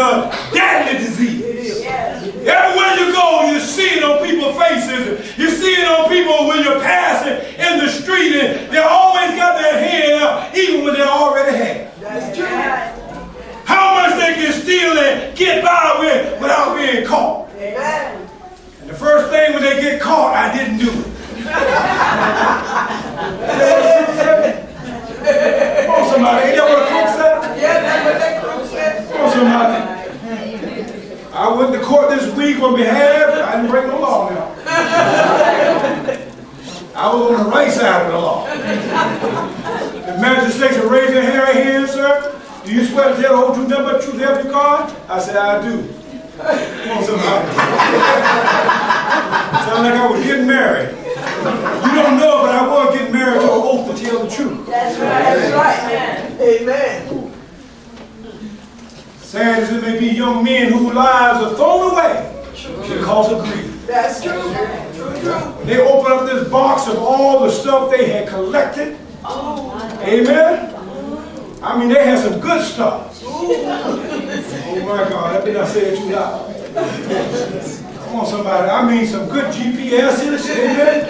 a deadly disease. Everywhere you go, you see it on people's faces. You see it on people when you're passing in the street, and they always got their hand out, even when they already had it. That's true. How much they can steal and get by with without being caught. Amen. And the first thing when they get caught, I didn't do it. Come on, somebody. Ain't that what a crook said? Yeah, that's what that crook said. Come on, somebody. I went to court this week on behalf. I didn't break no law now. I was on the right side of the law. The magistrates will raise their hand, sir. Do you swear to tell the whole truth, nothing but the truth, help you, God? I said, I do. Come on, somebody. Sound like I was getting married. You don't know, but I was getting married to an oath to tell the truth. That's right. That's right. Amen. Sad as it may be, young men whose lives are thrown away because of greed. That's true. True. They open up this box of all the stuff they had collected. Amen. I mean, they had some good stuff. Oh my God, I did not say it too loud. Come on, somebody. I mean, some good GPSs. Amen.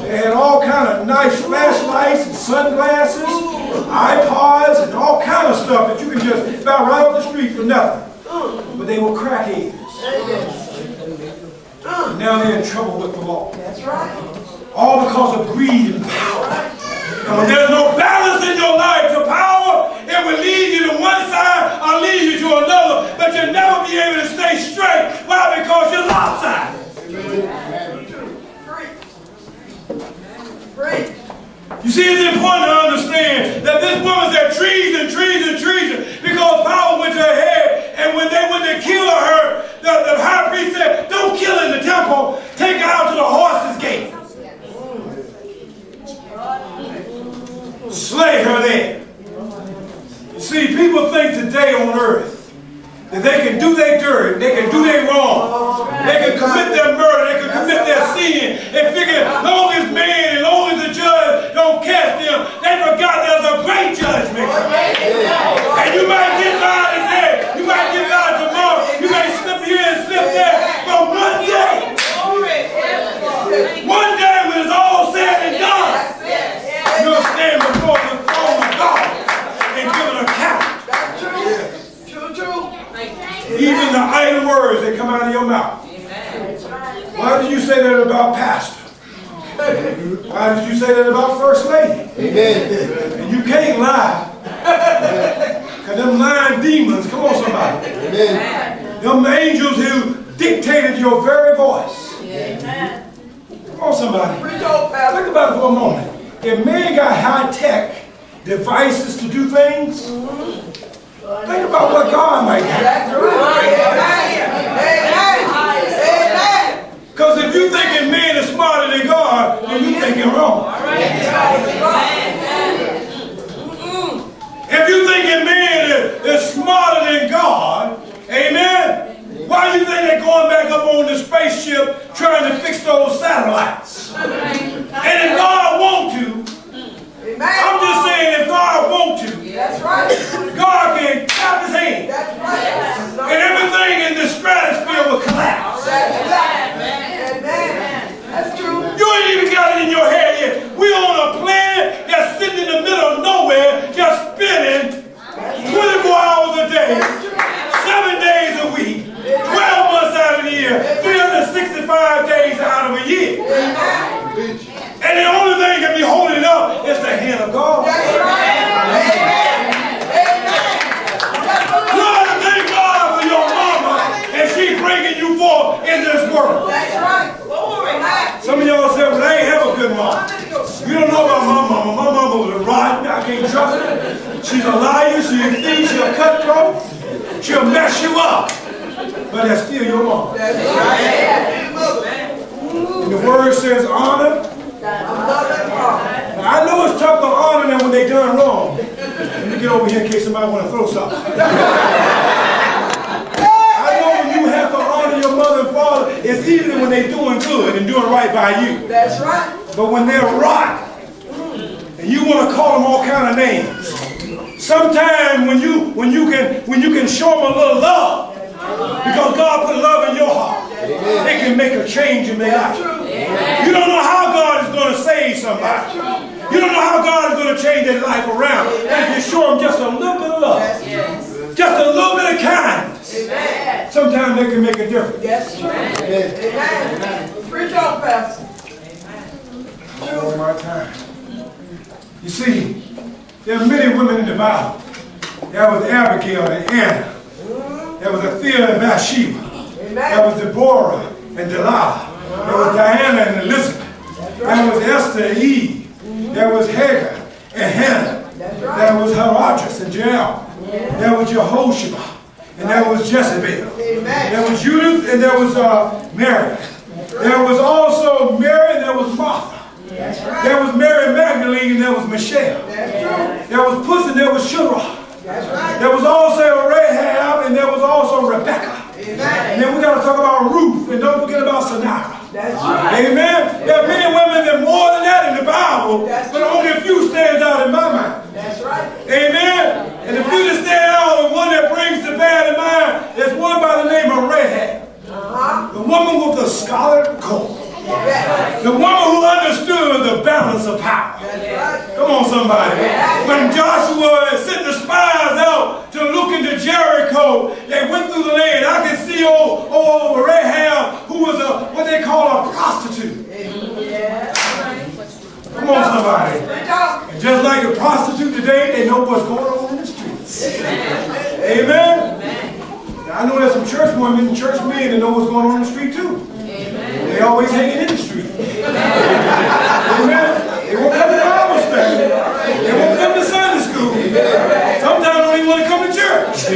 They had all kind of nice flashlights and sunglasses, iPods, and all kind of stuff that you can just buy right off the street for nothing. But they were crackheads. And now they're in trouble with the law. That's right. All because of greed and power. And when there's no balance in your life, the power, it will lead you to one side or lead you to another. But you'll never be able to stay straight. Why? Because you're lopsided. You see, it's important to understand that this woman said treason, treason, treason, because power went to her head. And when they went to kill her, the high priest said, don't kill her in the temple, take her out to the horse's gate. Slay her there. You see, people think today on earth that they can do their dirt, they can do their wrong, they can commit their murder, they can commit their sin, and figure as long as man, as long as the judge don't catch them, they forgot there's a great judgment. And you might get by today, you might get by tomorrow, you might slip here and slip there, but one day when it's all said and done, you'll stand before the throne of God and give an account. That's true. True. Even the idle words that come out of your mouth. Why did you say that about pastor? Why did you say that about first lady? Amen. And you can't lie. Because them lying demons, come on somebody. Amen. Them angels who dictated your very voice. Amen. Come on somebody. Think about it for a moment. If man got high-tech devices to do things, think about what God might do. Because if you thinking man is smarter than God, then you thinking wrong. If you thinking man is smarter than God, amen, why do you think they're going back up on the spaceship trying to fix those satellites? And if God wants to, I'm just saying if God wants to, that's right. God can clap his hand. That's right. And everything in the stratosphere will collapse. That's right. Amen. That's true. You ain't even got it in your head yet. We're on a planet that's sitting in the middle of nowhere, just spinning 24 hours a day, 7 days a week, 12 months out of the year, 365 days out of a year. And the only thing that can be holding it up is the hand of God. That's right. You ought to thank God for your mama and she bringing you forth in this world. That's right. Some of y'all say, well, I ain't have a good mama. You don't know about my mama. My mama was a rotten. I can't trust her. She's a liar. She's a thief. She's a cutthroat. She'll mess you up. But that's still your mama. That's right. And the word says honor. Now, I know it's tough to honor them when they done wrong. Let me get over here in case somebody want to throw something. I know when you have to honor your mother and father, it's easier when they're doing good and doing right by you. That's right. But when they're rotten, and you want to call them all kind of names, Sometimes when you can show them a little love, because God put love in your heart, it can make a change in their life. You don't know how God is going to save somebody. You don't know how God is going to change their life around. And if you show them just a little bit of love, just a little bit of kindness, sometimes they can make a difference. Yes, true. Amen. Preach on, Pastor. All my time. You see, there are many women in the Bible. There was Abigail and Anna. There was Athea and Bathsheba. There was Deborah and Delilah. There was Diana and Elizabeth. There was Esther and Eve. There was Hagar and Hannah. There was Herodotus and Jael. There was Jehoshaphat. And there was Jezebel. There was Judith and there was Mary. There was also Mary and there was Martha. There was Mary Magdalene and there was Michelle. There was Puss and there was Shurah. There was also Rahab and there was also Rebecca. And then we got to talk about Ruth and don't forget about Sinara. Amen. There are many women that more than that in the Bible, but only a few stands out in my mind. Amen. And the few that stand out, the one that brings the bad in mind is one by the name of Rahab. The woman with the scarlet coat. The woman who understood the balance of power. Come on, somebody. When Joshua sent the spies out to look into Jericho, they went through the land. I can see old Rahab, who was what they call a prostitute. Come on, somebody. And just like a prostitute today, they know what's going on in the streets. Amen. Now, I know there's some church women and church men that know what's going on in the street too. They always hanging in the street. Amen. They won't come to Bible study. They won't come to Sunday school. Sometimes don't even want to come to church.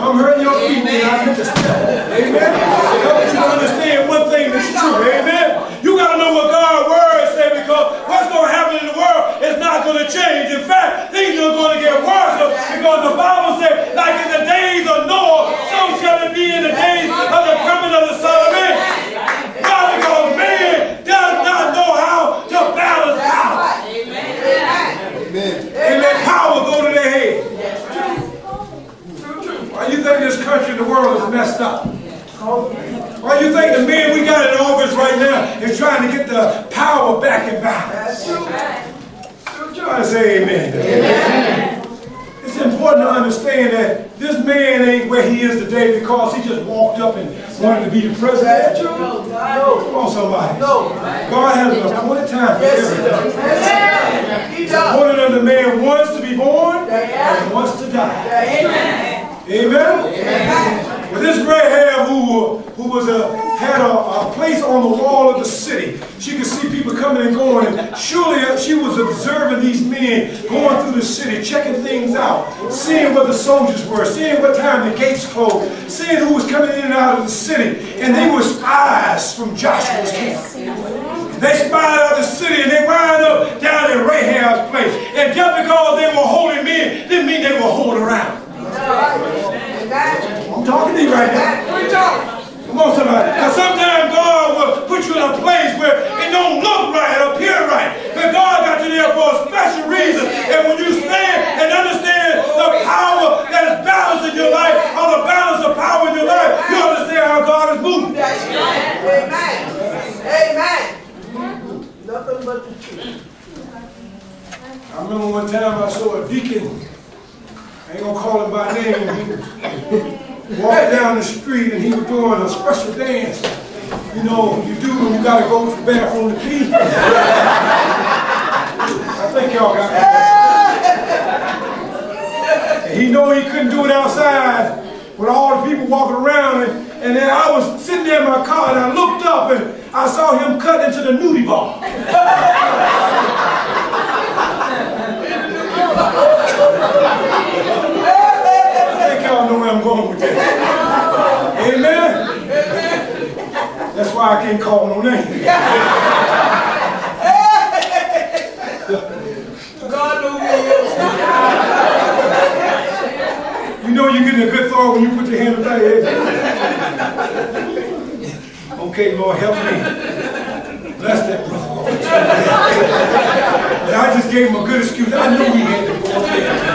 I'm hurting your feet, man. I need to step. Amen. I want you to understand one thing that's true. Amen. You got to know what God's word says, because what's going to happen in the world is not going to change. In fact, things are going to get worse, because the Bible says, like in the days of Noah, so shall it be in the days of the coming of the Son of Man. God, because man does not know how to balance power. And let power go to their head. Why you think this country and the world is messed up? Why you think the man we got in office right now is trying to get the power back in balance? Try to say amen. Amen. It's important to understand that this man ain't where he is today because he just walked up and wanted to be the president. No. Come on, somebody. No. God has an appointed time for everything. He's appointed unto man once to be born and once to die. Amen. Amen. Well, this Rahab, who was had a place on the wall of the city, she could see people coming and going, and surely she was observing these men going through the city, checking things out, seeing where the soldiers were, seeing what time the gates closed, seeing who was coming in and out of the city, and they were spies from Joshua's camp. They spied out the city and they wound up down in Rahab's place, and just because they were holy men didn't mean they were holding around. I'm talking to you right now. Come on, somebody. Because sometimes God will put you in a place where it don't look right, appear right. But God got you there for a special reason. And when you stand and understand the power that is balanced in your life, or the balance of power in your life, you understand how God is moving. Amen. Amen. Nothing but the truth. I remember one time I saw a deacon. I ain't gonna call him by name. He walked down the street and he was doing a special dance. You know, you do when you gotta go to the bathroom to pee. I think y'all got that. And he know he couldn't do it outside with all the people walking around. And then I was sitting there in my car and I looked up and I saw him cut into the nudie bar. Y'all know where I'm going with this. Amen? That's why I can't call no name. God knows who he is. You know you're getting a good thought when you put your hand up there. Okay, Lord, help me. Bless that brother. But I just gave him a good excuse. I knew he had to go. Okay.